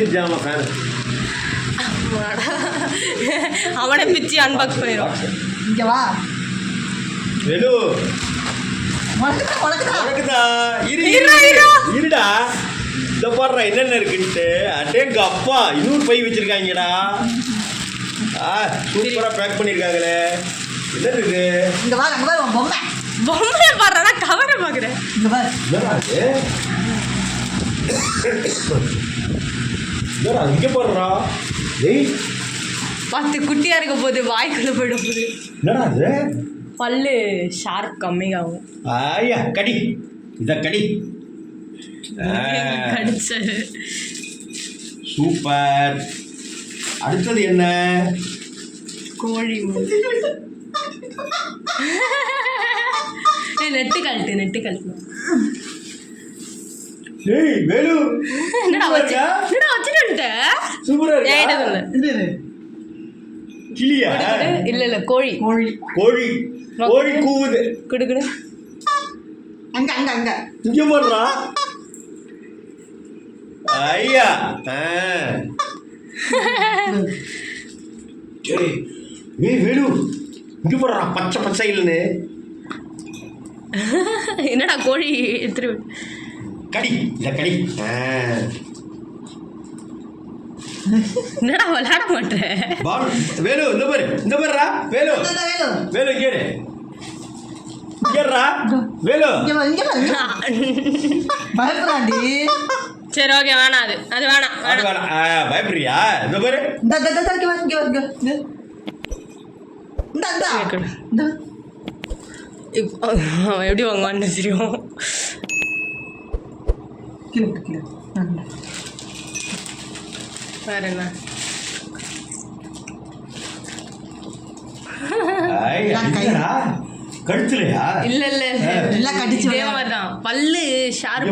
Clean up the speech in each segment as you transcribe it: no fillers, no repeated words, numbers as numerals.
நாட்டு ஜாமா ஃபேன். அவனை பிச்சு அன்பாக்ஸ் பண்ணிடும். இங்கே வா வேலு உனக்குதா இருடா. இந்த பாடுறா என்னென்ன இருக்குன்ட்டு. அடேங்க அப்பா இன்னொரு பை வச்சிருக்காங்கடா. சூப்பராக பேக் பண்ணியிருக்காங்களே. என்ன இருக்கு? இங்கே வா அங்கே வா பொம்மை பொம்மையை பாடுறா கவரை பார்க்குறேன். இங்கே வா என்னடா இங்கே போடுறா. ஏய் 10 குட்டியாக இருக்க போது வாய்க்குள்ளே போயிட போகுது. என்னடா அது? பல்லு ஷார்ப் கம்மியாகும். ஐயா கடி இத கடி. கடிச்சது சூப்பர். அடுத்தது என்ன? கோழி. நெட்டு கழட்டு. ஏய் வேலு என்னடா வச்சுட்டு சூப்பரா இருக்கா? கிளியா? இல்ல கோழி. கோழி கூவுது. குடு அங்க இங்க போடுறா. ஐயா ஏய் வேலு இங்க போடுறா. பச்சை இல்லைன்னு. என்னடா கோழி எடுத்துரு. கடி இத கடி. என்னடா விளையாட மாட்டேன். வேலு இந்த பாருடா. வேலு கேடு கேடுறா. வேலு பயப்படாண்டி. சரி ஓகே வேணாம். அது வேணாம். பயப்படுறியா? இந்த பாரு அவன் எப்படி வாங்குவான்னு தெரியும். வேற என்ன? கழுத்துலையா? இல்ல கடிச்சு தான். பல்லு ஷார்ப்.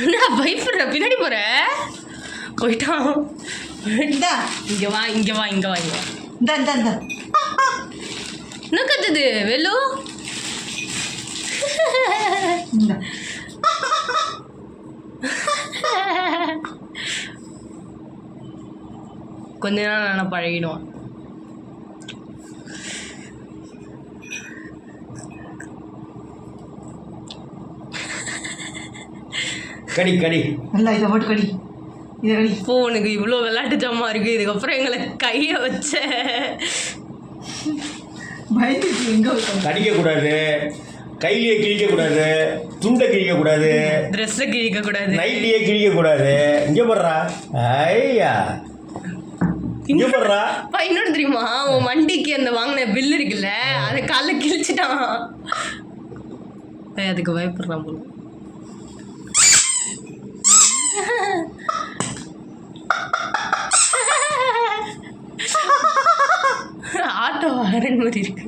என்ன பயப்படுற? பின்னாடி போற போயிட்டான். இங்க வா. என்ன கத்துது வெள்ளு? கொஞ்ச நேரம் நான் பழகிடுவான். கடி நல்லா இதை போட்டு கடி. இப்போ உனக்கு இவ்வளோ விளையாட்டு ஜாமா இருக்கு. இதுக்கப்புறம் எங்களை கையை வச்ச கடிக்க கூடாது. கையிலேயே கிழிக்க கூடாது. துண்டை கிழிக்க கூடாது. ட்ரெஸ்ஸை கிழிக்க கூடாது. நைட்டியே கிழிக்க கூடாது. இங்கே போடுறா. ஐயா இங்கே போடுறா. இன்னொன்று தெரியுமா? உன் வண்டிக்கு அந்த வாங்கின பில் இருக்குல்ல, அதை காலைல கிழிச்சிட்டான். அதுக்கு பயப்படுறான் போல. ஆட்டோ வரன் மாதிரி இருக்கு.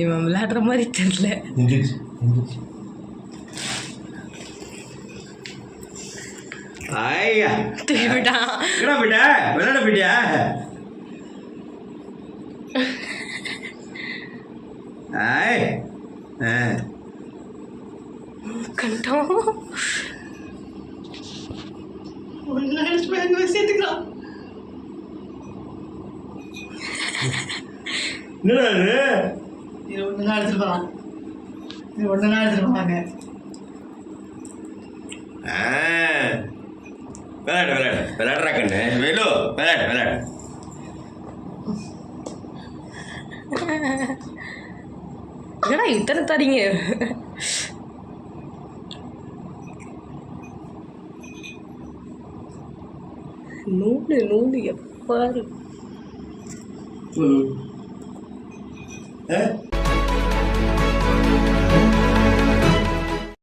இவன் விளையாடுற மாதிரி தெரியல. ஐயா திரும்பிட்டான். விளையாட போயிட்டியா? கண்டோம் சேர்த்துக்கலாம். இது ஒன்று தான் எடுத்துருப்பாங்க. விளையாடுறா கண்ணு. வேலு விளையாடு. என்னடா இத்தனை தரீங்க? நூலு எப்பாரு